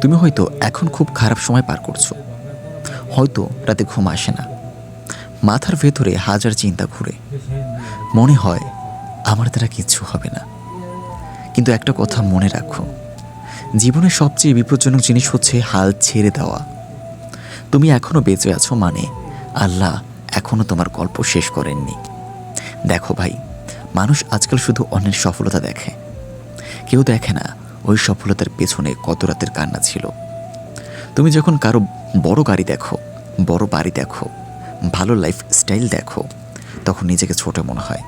তুমি হয়তো এখন খুব খারাপ সময় পার করছো, হয়তো রাতে ঘুম আসে না, মাথার ভেতরে হাজার চিন্তা ঘুরে, মনে হয় আমার দ্বারা কিচ্ছু হবে না। কিন্তু একটা কথা মনে রাখো, জীবনের সবচেয়ে বিপজ্জনক জিনিস হচ্ছে হাল ছেড়ে দেওয়া। তুমি এখনো বেঁচে আছো মানে আল্লাহ এখনো তোমার গল্প শেষ করেননি। দেখো ভাই, মানুষ আজকাল শুধু অন্যের সফলতা দেখে, কেউ দেখে না ওই সফলতার পেছনে কত রাতের কান্না ছিল। তুমি যখন কারো বড় গাড়ি দেখো, বড় বাড়ি দেখো, ভালো লাইফ স্টাইল দেখো, তখন নিজেকে ছোট মনে হয়।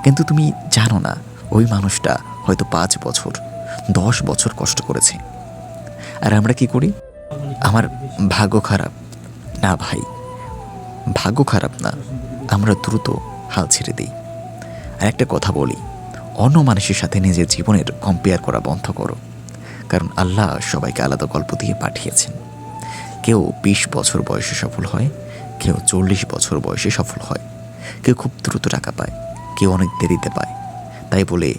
কিন্তু তুমি জানো না ওই মানুষটা হয়তো 5 বছর 10 বছর কষ্ট করেছে। আর আমরা কি করি? আমার ভাগ্য খারাপ। না ভাই, ভাগ্য খারাপ না, আমরা দ্রুত হাল ছেড়ে দিই। আর একটা কথা বলি, অন্য মানুষের সাথে নিজের জীবনের কম্পেয়ার করা বন্ধ করো। কারণ আল্লাহ সবাইকে আলাদা গল্প দিয়ে পাঠিয়েছেন। কেউ 20 বছর বয়সে সফল হয়, কেউ 40 বছর বয়সে সফল হয়, কেউ খুব দ্রুত টাকা পায়, কেউ অনেক দেরিতে পায়। তাই বলে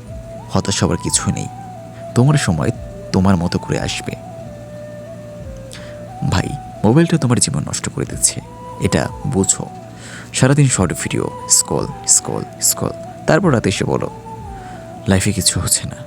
হতাশ হবার কিছুই নেই, তোমার সময় তোমার মতো করে আসবে। ভাই, মোবাইলটা তোমার জীবন নষ্ট করে দিচ্ছে, এটা বুঝো। সারাদিন short video scroll scroll scroll, তারপর রাতে এসে বলো লাইফে কিছু হচ্ছে না।